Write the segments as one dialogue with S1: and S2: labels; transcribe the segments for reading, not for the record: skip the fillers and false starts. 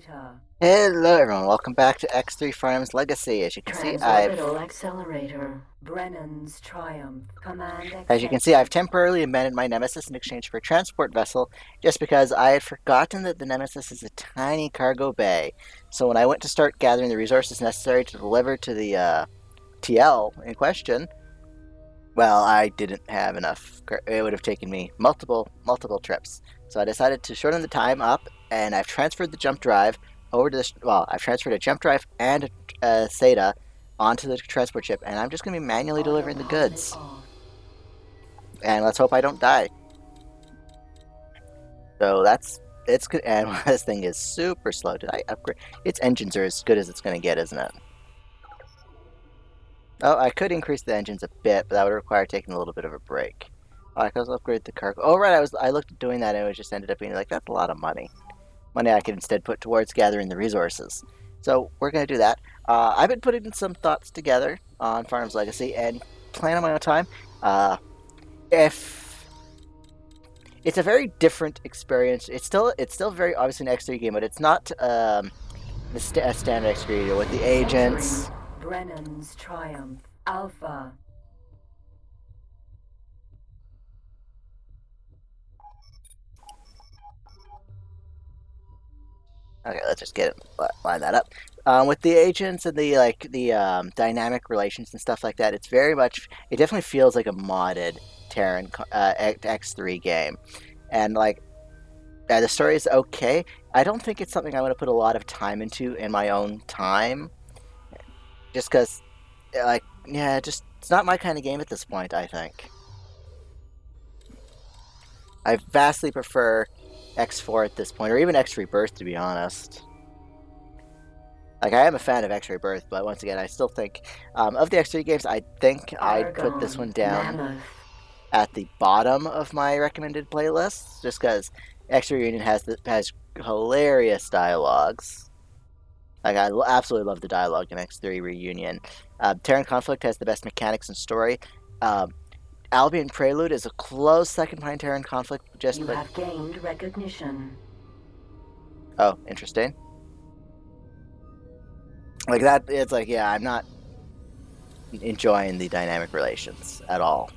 S1: data.
S2: Hello everyone, welcome back to X3 Farnham's Legacy. As you can see,
S1: Transorbital accelerator. Brennan's triumph. Command
S2: I've
S1: accepted.
S2: temporarily abandoned my Nemesis in exchange for a transport vessel, just because I had forgotten that the Nemesis is a tiny cargo bay. So when I went to start gathering the resources necessary to deliver to the TL in question, well, I didn't have enough. It would have taken me multiple trips. So I decided to shorten the time up, and I've transferred the jump drive over to this. Well, I've transferred a jump drive and a SATA onto the transport ship, and I'm just going to be manually delivering the
S1: Autopilot
S2: goods.
S1: off.
S2: And let's hope I don't die. So it's good. And this thing is super slow. Did I upgrade? Its engines are as good as it's going to get, isn't it? Oh, I could increase the engines a bit, but that would require taking a little bit of a break. I could also upgrade the cargo. Oh, right, I looked at doing that, and it just ended up being like, that's a lot of money. Money I could instead put towards gathering the resources. So we're going to do that. I've been putting some thoughts together on Farnham's Legacy and plan on my own time. If it's a very different experience, it's still very obviously an X3 game, but it's not the standard X3 with the agents.
S1: Centering. Brennan's triumph. Alpha.
S2: Okay, let's just line that up. With the agents and the dynamic relations and stuff like that, it definitely feels like a modded Terran X3 game, and the story is okay. I don't think it's something I want to put a lot of time into in my own time, just because, it's not my kind of game at this point. I think I vastly prefer X4 at this point, or even X Rebirth, to be honest. I am a fan of X Rebirth, but once again, I still think of the X3 games, I think I'd put this one down
S1: Mammoth.
S2: at the bottom of my recommended playlist, just because X Reunion has hilarious dialogues. I absolutely love the dialogue in X3 Reunion. Terran Conflict has the best mechanics and story. Albion Prelude is a close second behind Terran Conflict.
S1: You have gained recognition.
S2: Oh, interesting. It's I'm not enjoying the dynamic relations at all.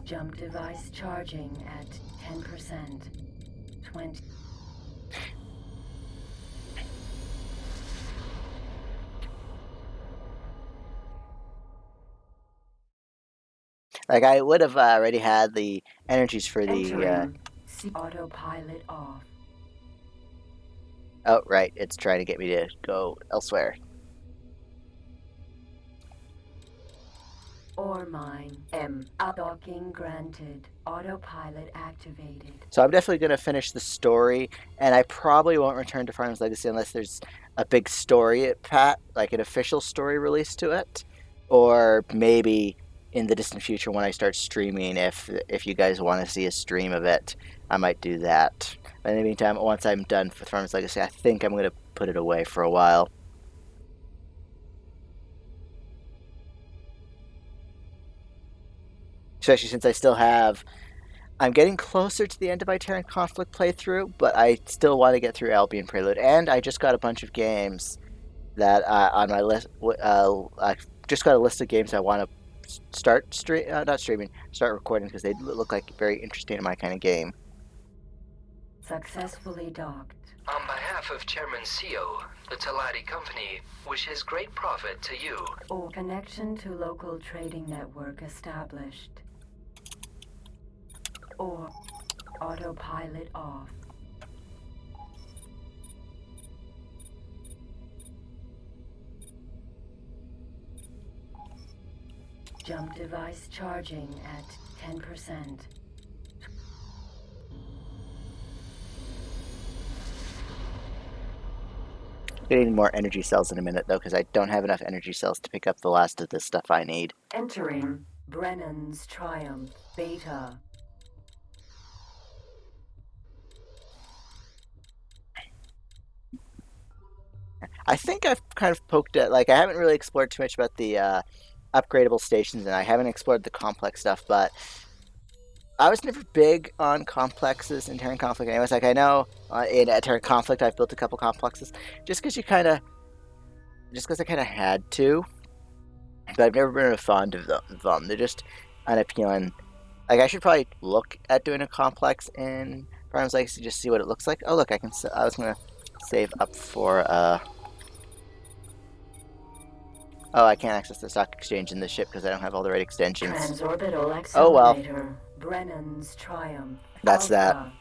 S1: Jump device charging at 10%. 20.
S2: I would have already had the energies for the.
S1: Autopilot off.
S2: Oh, right. It's trying to get me to go elsewhere.
S1: Ore mine. Docking granted. Autopilot activated.
S2: So I'm definitely going to finish the story, and I probably won't return to Farnham's Legacy unless there's a big story like an official story release to it, or maybe in the distant future when I start streaming, if you guys want to see a stream of it, I might do that. But in the meantime, once I'm done with Farnham's Legacy, I think I'm going to put it away for a while. Especially since I'm getting closer to the end of my Terran Conflict playthrough, but I still want to get through Albion Prelude, and I just got a bunch of games that on my list. I just got a list of games I want to start recording because they look like very interesting in my kind of game.
S1: Successfully docked.
S3: On behalf of Chairman CEO, the Talati Company wishes great profit to you.
S1: Or connection to local trading network established. Or autopilot off. Jump device charging at 10%.
S2: I need more energy cells in a minute, though, because I don't have enough energy cells to pick up the last of the stuff I need.
S1: Entering Brennan's Triumph Beta.
S2: I think I've kind of poked at, like, I haven't really explored too much about the upgradable stations, and I haven't explored the complex stuff, but I was never big on complexes in Terran Conflict anyways. Like, I know in Terran Conflict I've built a couple complexes just because I kind of had to, but I've never been fond of them. They're just unappealing. Like, I should probably look at doing a complex in Farnham's Legacy just see what it looks like. Oh, look, I was going to save up for, oh, I can't access the stock exchange in this ship because I don't have all the right extensions.
S1: Transorbital accelerator.
S2: Oh, well.
S1: Brennan's Triumph.
S2: That's
S1: Alpha.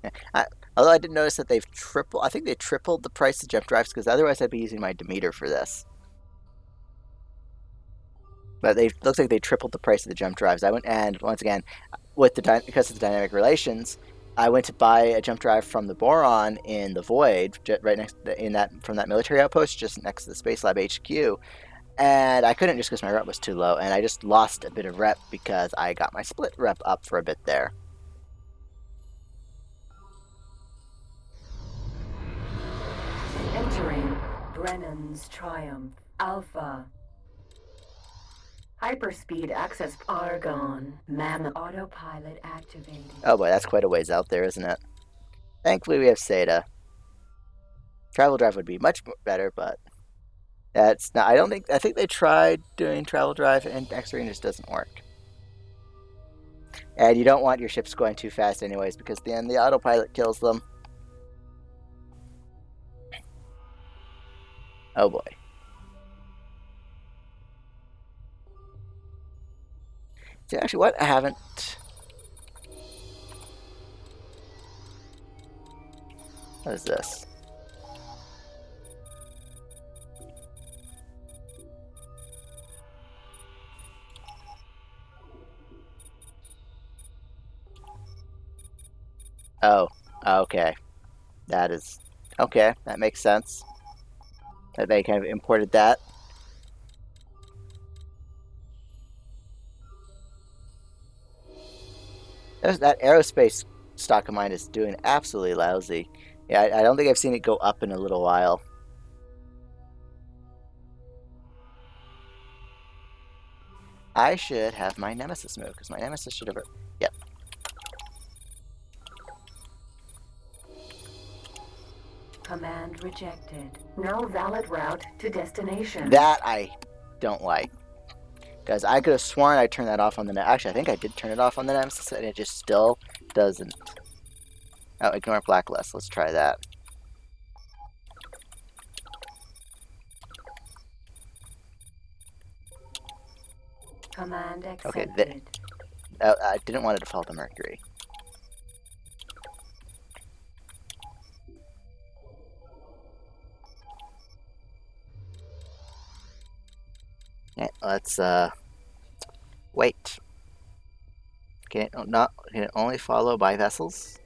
S2: that. Although I did notice that I think they tripled the price of jump drives because otherwise I'd be using my Demeter for this. But looks like they tripled the price of the jump drives. I went, and once again, because of the dynamic relations, I went to buy a jump drive from the Boron in the Void, right next from that military outpost, just next to the Space Lab HQ, and I couldn't just because my rep was too low, and I just lost a bit of rep because I got my split rep up for a bit there.
S1: Entering Brennan's Triumph Alpha. Hyperspeed access Argon. Mammoth autopilot activated.
S2: Oh boy, that's quite a ways out there, isn't it? Thankfully we have SATA. Travel drive would be much better, but that's not. I think they tried doing travel drive and X-ray just doesn't work. And you don't want your ships going too fast anyways, because then the autopilot kills them. Oh boy. See, actually, what I haven't. What is this? Oh, okay. That is okay. That makes sense. That they kind of imported that. That aerospace stock of mine is doing absolutely lousy. Yeah, I don't think I've seen it go up in a little while. I should have my Nemesis move, because my Nemesis should have... Yep.
S1: Command rejected. No valid route to destination.
S2: That I don't like. Because I could have sworn I turned that off on the... Actually, I think I did turn it off on the Nemesis, and it just still doesn't. Oh, ignore blacklist. Let's try that.
S1: Command accepted.
S2: Okay, I didn't want it to fall to Mercury. Okay, let's wait. Can it only follow by vessels?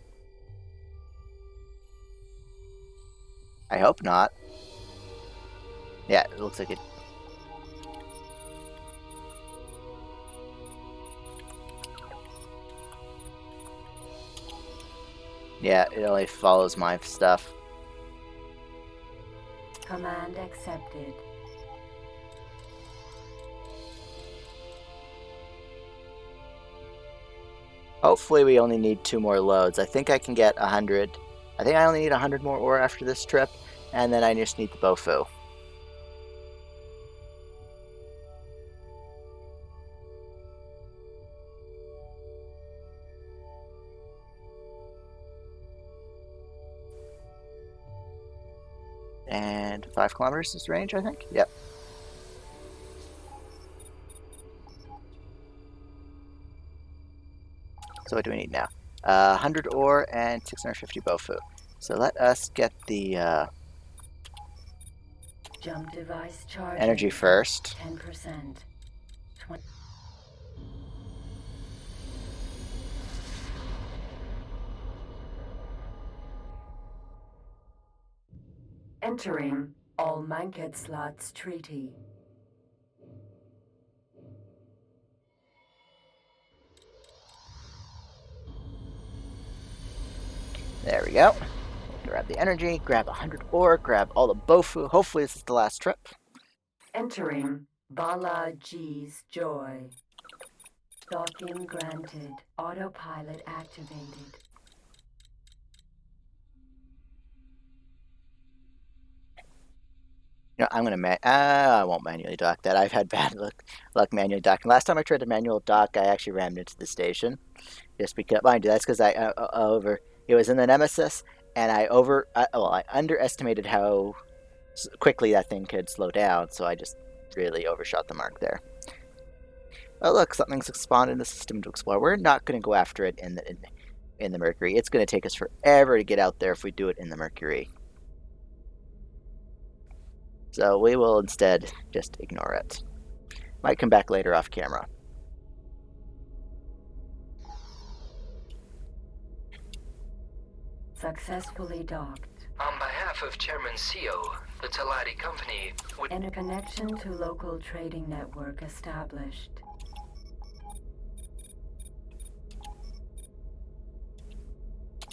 S2: I hope not. Yeah, it looks like it. Yeah, it only follows my stuff.
S1: Command accepted.
S2: Hopefully we only need 2 more loads. I think I can get 100. I think I only need 100 more ore after this trip, and then I just need the Bofu. And 5 kilometers is range, I think? Yep. So what do we need now? 100 ore and 650 Bofu. So let us get the
S1: Jump device charging.
S2: energy first.
S1: 10%. 20. Entering All Manket Slots Treaty.
S2: There we go. Grab the energy, grab 100 ore, grab all the bofu. Hopefully this is the last trip.
S1: Entering Bala G's Joy. Docking granted. Autopilot activated.
S2: You know, I'm gonna I won't manually dock that. I've had bad luck manually docking. Last time I tried to manual dock, I actually rammed into the station. Just because, mind you, that's because it was in the Nemesis, and I underestimated how quickly that thing could slow down, so I just really overshot the mark there. Oh look, something's spawned in the system to explore. We're not going to go after it in the Mercury. It's going to take us forever to get out there if we do it in the Mercury. So we will instead just ignore it. Might come back later off camera.
S1: Successfully docked.
S3: On behalf of Chairman CEO, the Talati Company would...
S1: And a connection to local trading network established.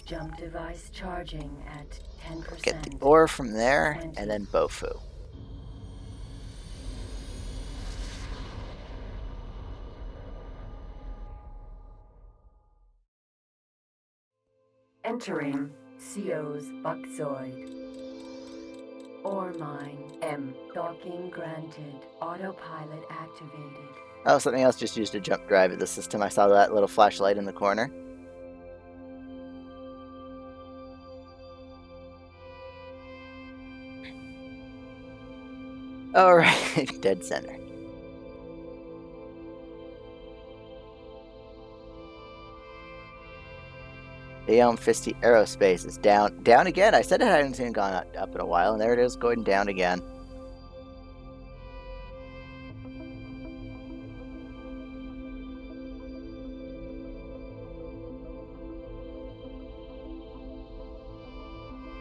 S1: Jump device charging at 10%.
S2: Get the ore from there,
S1: 20.
S2: and then Bofu.
S1: Entering CO's Buckzoid. Ore mine M. Docking granted. Autopilot activated.
S2: Oh, something else just used a jump drive at the system. I saw that little flashlight in the corner. Alright, dead center. Fisty Aerospace is down again. I said it hadn't even gone up in a while, and there it is going down again.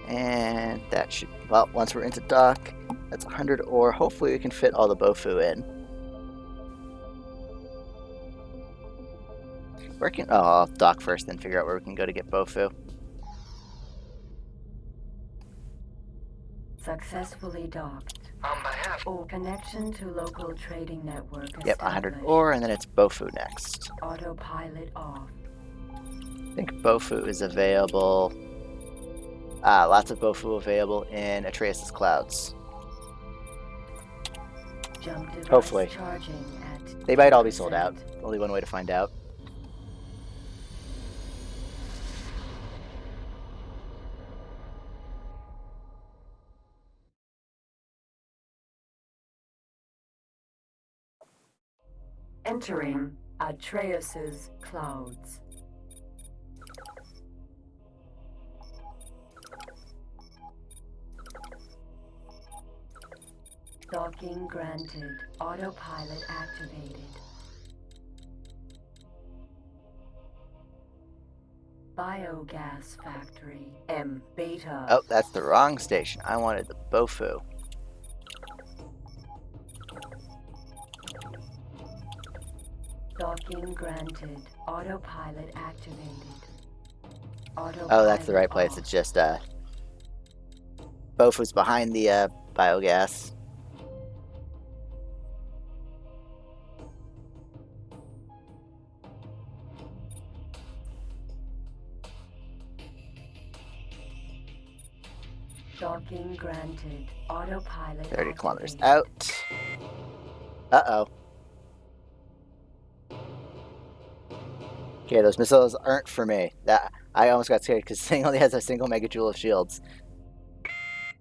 S2: And that should, well, once we're into dock, that's 100 ore. Hopefully we can fit all the Bofu in. Oh, I'll dock first, then figure out where we can go to get Bofu.
S1: Successfully docked.
S3: On behalf...
S1: Or connection to local trading network
S2: Yep, 100
S1: established.
S2: ore, and then it's Bofu next.
S1: Autopilot off.
S2: I think Bofu is available. Lots of Bofu available in Atreus' Clouds.
S1: Jump device
S2: Hopefully.
S1: charging at
S2: They might all be sold
S1: 10%.
S2: out. Only one way to find out.
S1: Entering Atreus' Clouds. Docking granted. Autopilot activated. Biogas factory. M. Beta.
S2: Oh, that's the wrong station. I wanted the Bofu.
S1: Docking granted. Autopilot activated. Autopilot
S2: Oh, that's the right place.
S1: off.
S2: It's just Bofu's behind the biogas.
S1: Docking granted. Autopilot
S2: 30 kilometers
S1: activated.
S2: out. Uh-oh. Okay, those missiles aren't for me. I almost got scared because the thing only has a single megajoule of shields.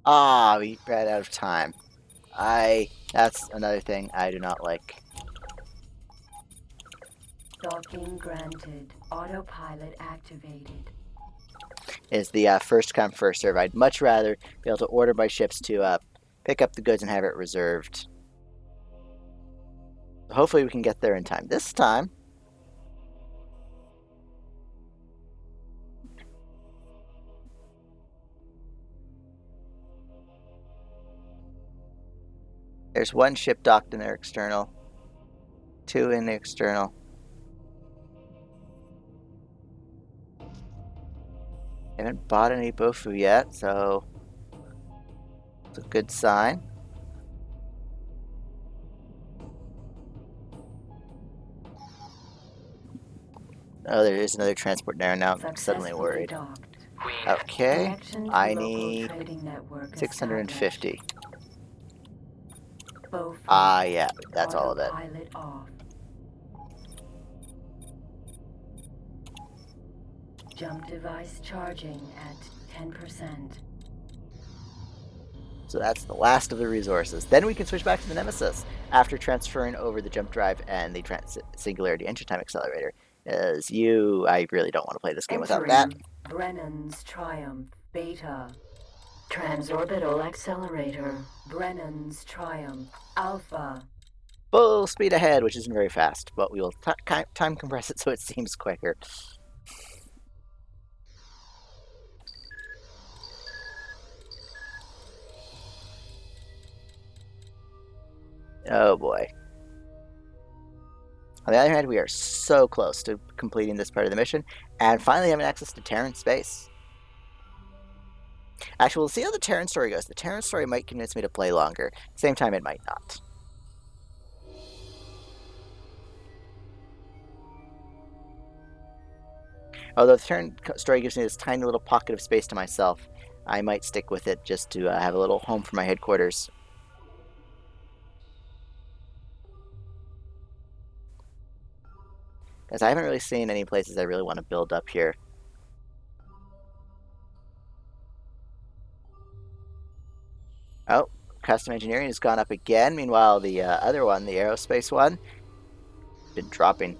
S2: Ah, we ran out of time. That's another thing I do not like.
S1: Docking granted. Autopilot activated.
S2: Is the first come, first serve. I'd much rather be able to order my ships to pick up the goods and have it reserved. Hopefully we can get there in time. This time, There's one ship docked in their external. 2 in the external. Haven't bought any Bofu yet, so it's a good sign. Oh, there is another transport there now. I'm suddenly worried.
S1: Docked.
S2: Okay,
S1: Connection to
S2: I
S1: local
S2: need
S1: trading network
S2: 650.
S1: Bofu.
S2: Yeah, that's all of it.
S1: Autopilot off. Jump device charging at 10%.
S2: So that's the last of the resources. Then we can switch back to the Nemesis after transferring over the jump drive and the Singularity Engine Time Accelerator. I really don't want to play this game without that.
S1: Brennan's Triumph Beta. Transorbital Accelerator. Brennan's Triumph Alpha.
S2: Full speed ahead, which isn't very fast, but we will time compress it so it seems quicker. Oh boy. On the other hand, we are so close to completing this part of the mission and finally having access to Terran space. Actually, we'll see how the Terran story goes. The Terran story might convince me to play longer. At the same time, it might not. Although the Terran story gives me this tiny little pocket of space to myself, I might stick with it just to have a little home for my headquarters. Because I haven't really seen any places I really want to build up here. Oh, custom engineering has gone up again. Meanwhile, the other one, the aerospace one, been dropping.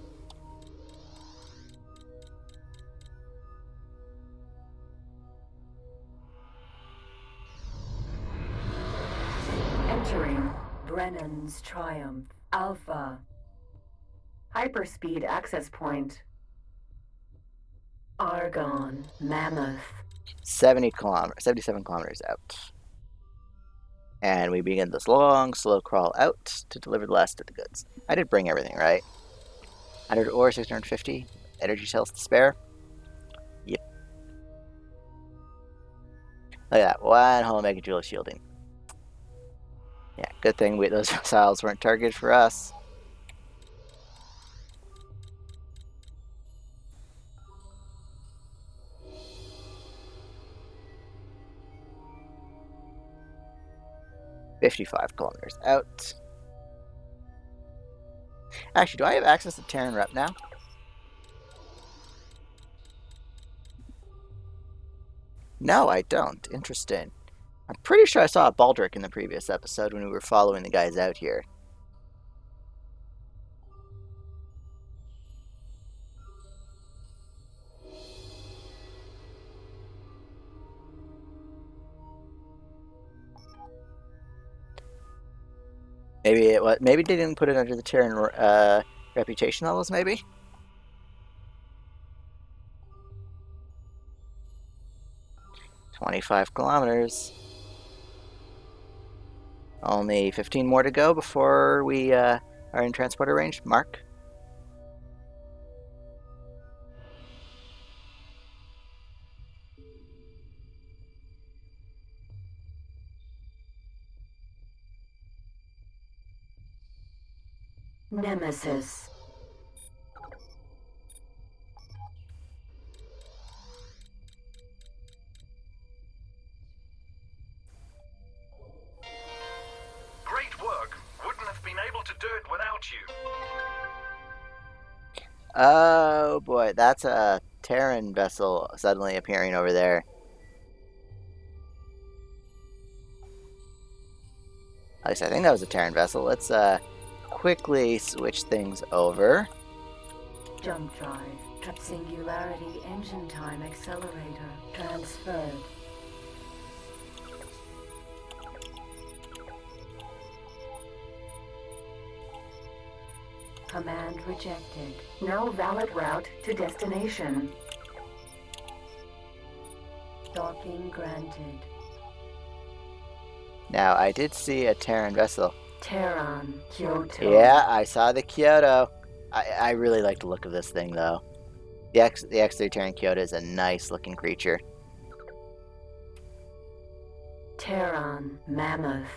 S1: Entering Brennan's Triumph Alpha. Hyperspeed access point. Argon Mammoth.
S2: 77 kilometers out. And we begin this long, slow crawl out to deliver the last of the goods. I did bring everything, right? 100 ore, 650 energy cells to spare. Yep. Look at that, 1 whole megajoule of shielding. Yeah, good thing those missiles weren't targeted for us. "55 kilometers out." Actually, do I have access to Terran Rep now? No, I don't. Interesting. I'm pretty sure I saw a Baldric in the previous episode when we were following the guys out here. Maybe they didn't put it under the Terran reputation levels, maybe? "25 kilometers. Only 15 more to go before we are in transporter range. Mark.
S1: Nemesis.
S4: Great work. Wouldn't have been able to do it without you.
S2: Oh boy, that's a Terran vessel suddenly appearing over there. At least I think that was a Terran vessel. Let's quickly switch things over.
S1: Jump drive. Singularity engine time accelerator transferred. Command rejected. No valid route to destination. Docking granted.
S2: Now, I did see a Terran vessel
S1: Tehran, Kyoto.
S2: Yeah, I saw the Kyoto. I really like the look of this thing, though. The X3 Terran Kyoto is a nice looking creature.
S1: Tehran, Mammoth.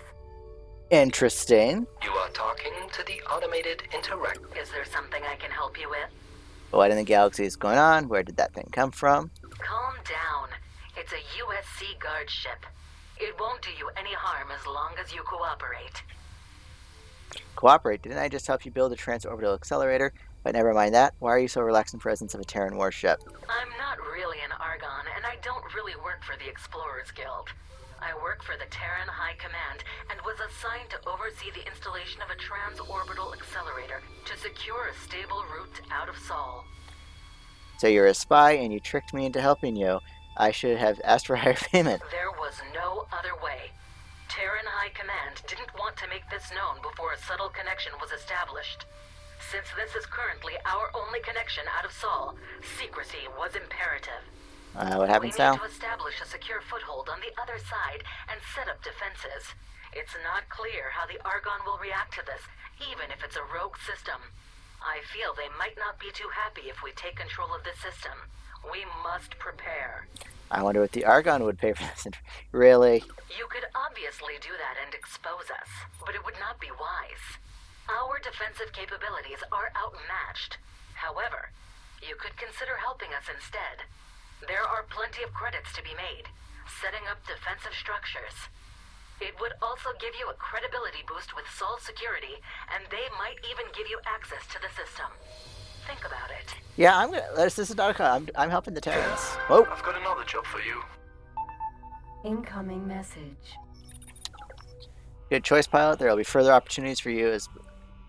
S2: Interesting.
S3: You are talking to the automated interact.
S5: Is there something I can help you with?
S2: What in the galaxy is going on? Where did that thing come from?
S5: Calm down. It's a USC guard ship. It won't do you any harm as long as you cooperate.
S2: Cooperate? Didn't I just help you build a transorbital accelerator? But never mind that. Why are you so relaxed in presence of a Terran warship?
S5: I'm not really an Argon, and I don't really work for the Explorers Guild. I work for the Terran High Command and was assigned to oversee the installation of a transorbital accelerator to secure a stable route out of Sol.
S2: So you're a spy and you tricked me into helping you. I should have asked for higher payment.
S5: There was no other way. Terran High Command didn't want to make this known before a subtle connection was established. Since this is currently our only connection out of Sol, secrecy was imperative.
S2: What happens now?
S5: We need to establish a secure foothold on the other side and set up defenses. It's not clear how the Argon will react to this, even if it's a rogue system. I feel they might not be too happy if we take control of this system. We must prepare.
S2: I wonder what the Argon would pay for this. Really?
S5: You could obviously do that and expose us, but it would not be wise. Our defensive capabilities are outmatched. However, you could consider helping us instead. There are plenty of credits to be made, setting up defensive structures. It would also give you a credibility boost with Sol security, and they might even give you access to the system. Think about it.
S2: Yeah, I'm gonna. This is I'm helping the Terrans. Whoa!
S4: I've got another job for you.
S1: Incoming message.
S2: Good choice, pilot. There will be further opportunities for you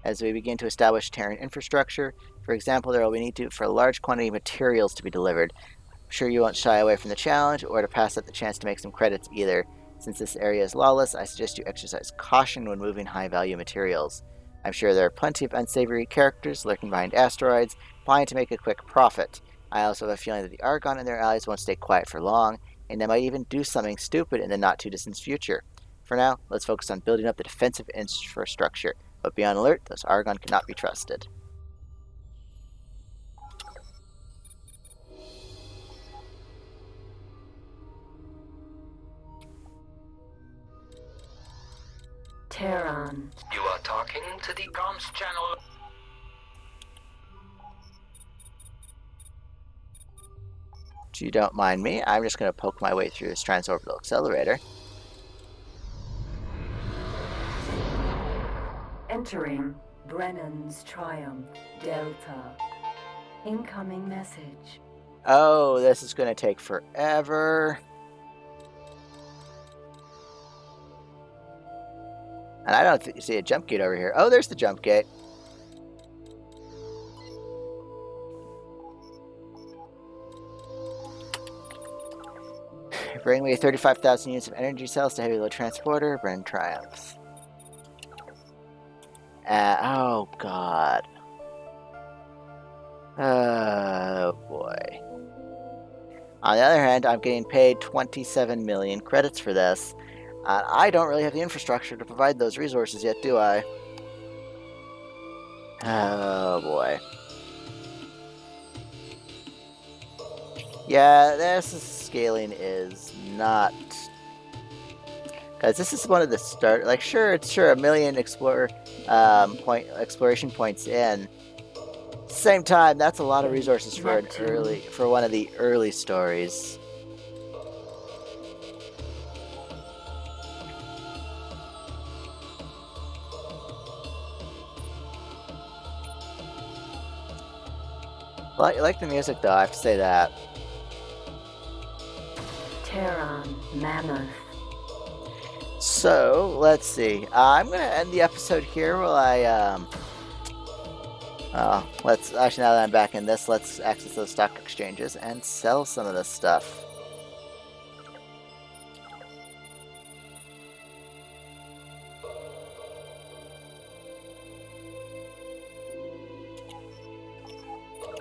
S2: as we begin to establish Terran infrastructure. For example, there will be need for a large quantity of materials to be delivered. I'm sure you won't shy away from the challenge or to pass up the chance to make some credits either. Since this area is lawless, I suggest you exercise caution when moving high-value materials. I'm sure there are plenty of unsavory characters lurking behind asteroids, planning to make a quick profit. I also have a feeling that the Argon and their allies won't stay quiet for long, and they might even do something stupid in the not-too-distant future. For now, let's focus on building up the defensive infrastructure, but be on alert, those Argon cannot be trusted.
S1: Tehran.
S3: You are talking to the comms channel.
S2: If you don't mind me, I'm just going to poke my way through this transorbital accelerator.
S1: Entering Brennan's Triumph, Delta. Incoming message.
S2: Oh, this is going to take forever. And I don't see a jump gate over here. Oh, there's the jump gate. Bring me 35,000 units of energy cells to heavy load transporter. Bren Triumphs. Oh, God. Oh, boy. On the other hand, I'm getting paid 27 million credits for this. I don't really have the infrastructure to provide those resources yet, do I? Oh, boy. Yeah, this scaling is not... Because this is one of the start... Like, sure, a million exploration points in. Same time, that's a lot of resources for for one of the early stories. I like the music, though, I have to say that.
S1: Tehran, Mammoth.
S2: So, let's see. I'm going to end the episode here while actually, now that I'm back in this, let's access those stock exchanges and sell some of this stuff.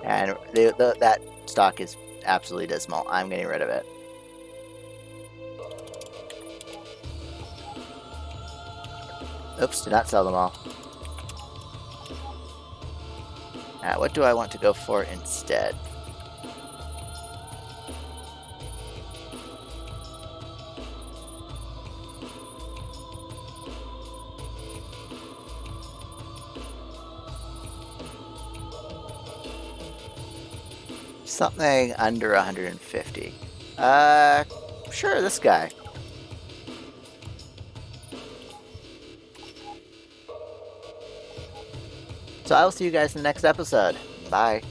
S2: And that stock is absolutely dismal. I'm getting rid of it. Oops, did not sell them all. What do I want to go for instead? Something under 150. Sure, this guy. So I will see you guys in the next episode. Bye.